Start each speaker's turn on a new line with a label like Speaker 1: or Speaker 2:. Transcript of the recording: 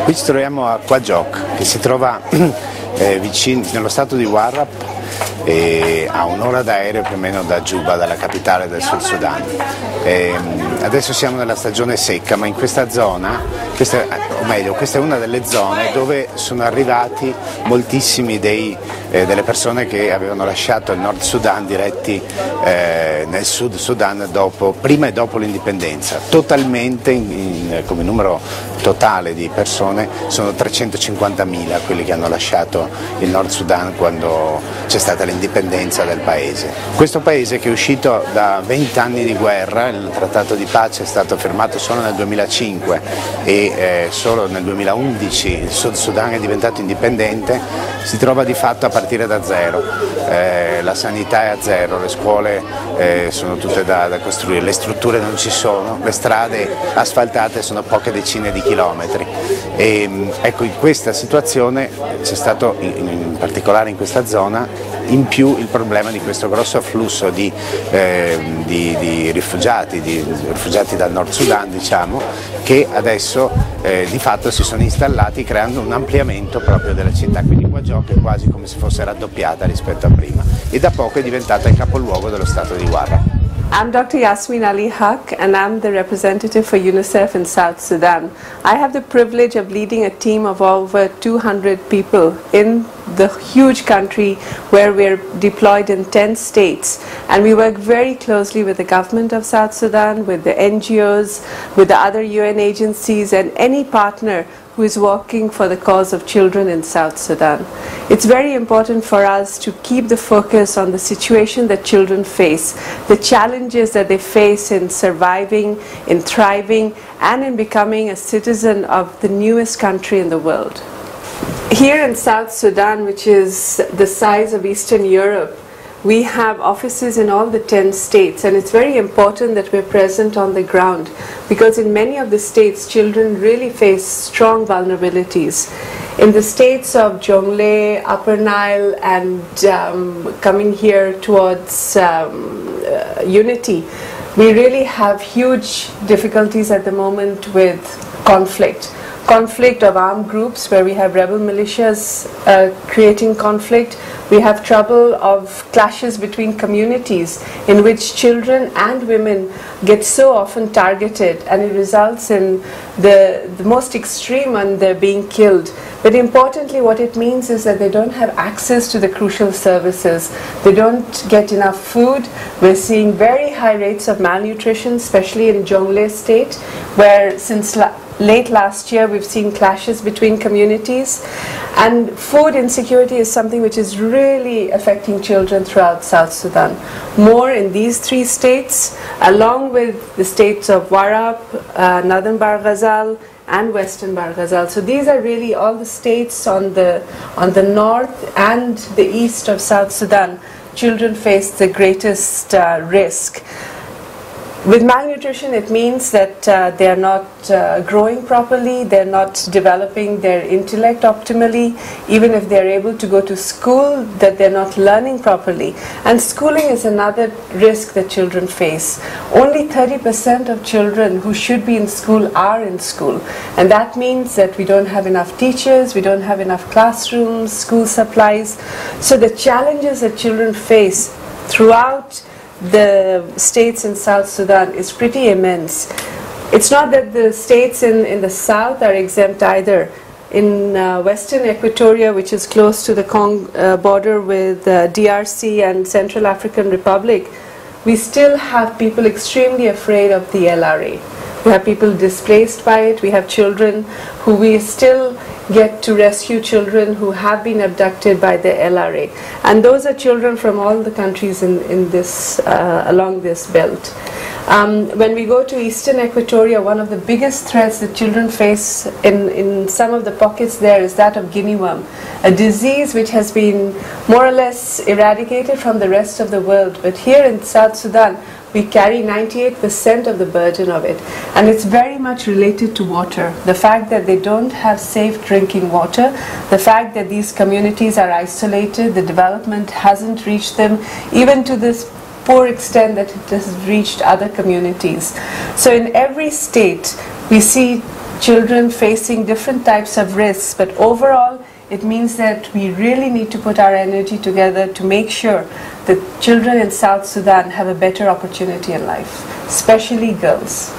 Speaker 1: Qui ci troviamo a Kwajok, che si trova vicino, nello stato di Warrap, a un'ora d'aereo più o meno da Juba, dalla capitale del Sud Sudan. Adesso siamo nella stagione secca, ma in questa zona, questa è una delle zone dove sono arrivati moltissimi delle persone che avevano lasciato il Nord Sudan diretti nel Sud Sudan prima e dopo l'indipendenza. Totalmente, come numero totale di persone, sono 350.000 quelli che hanno lasciato il Nord Sudan quando c'è stata l'indipendenza del paese. Questo paese, che è uscito da 20 anni di guerra, il trattato di pace è stato firmato solo nel 2005 e solo nel 2011 il Sud Sudan è diventato indipendente, si trova di fatto a partire da zero. La sanità è a zero, le scuole sono tutte da costruire, le strutture non ci sono, le strade asfaltate sono poche decine di chilometri. Ecco, in questa situazione c'è stato, in particolare in questa zona, in più il problema di questo grosso afflusso di rifugiati dal Nord Sudan, diciamo, che adesso di fatto si sono installati creando un ampliamento proprio della città, quindi Kwajok è quasi come se fosse raddoppiata rispetto a prima e da poco è diventata il capoluogo dello stato di Warrap.
Speaker 2: I'm Dr. Yasmin Ali Haq, and I'm the representative for UNICEF in South Sudan. I have the privilege of leading a team of over 200 people in the huge country where we're deployed in 10 states, and we work very closely with the government of South Sudan, with the NGOs, with the other UN agencies, and any partner who is working for the cause of children in South Sudan. It's very important for us to keep the focus on the situation that children face, the challenges that they face in surviving, in thriving, and in becoming a citizen of the newest country in the world. Here in South Sudan, which is the size of Eastern Europe, we have offices in all the 10 states, and it's very important that we're present on the ground, because in many of the states children really face strong vulnerabilities. In the states of Jonglei, Upper Nile, and coming here towards Unity, we really have huge difficulties at the moment with conflict of armed groups, where we have rebel militias creating conflict. We have trouble of clashes between communities in which children and women get so often targeted, and it results in the most extreme and they're being killed. But importantly, what it means is that they don't have access to the crucial services. They don't get enough food. We're seeing very high rates of malnutrition, especially in Jonglei state, where since late last year we've seen clashes between communities, and food insecurity is something which is really affecting children throughout South Sudan. More in these 3 states, along with the states of Warrap, Northern Bar Ghazal, and Western Bar Ghazal. So these are really all the states on the north and the east of South Sudan. Children face the greatest risk. With malnutrition, it means that they are not growing properly, they're not developing their intellect optimally. Even if they're able to go to school, that they're not learning properly. And schooling is another risk that children face. Only 30% of children who should be in school are in school. And that means that we don't have enough teachers, we don't have enough classrooms, school supplies. So the challenges that children face throughout the states in South Sudan is pretty immense. It's not that the states in the south are exempt either. In Western Equatoria, which is close to the border with DRC and Central African Republic, we still have people extremely afraid of the LRA. We have people displaced by it. We have children who we still get to rescue, children who have been abducted by the LRA. And those are children from all the countries in this, along this belt. When we go to Eastern Equatoria, one of the biggest threats that children face in some of the pockets there is that of guinea worm, a disease which has been more or less eradicated from the rest of the world. But here in South Sudan, we carry 98% of the burden of it. And it's very much related to water. The fact that they don't have safe drinking water, the fact that these communities are isolated, the development hasn't reached them, even to this poor extent that it has reached other communities. So in every state, we see children facing different types of risks, but overall it means that we really need to put our energy together to make sure that children in South Sudan have a better opportunity in life, especially girls.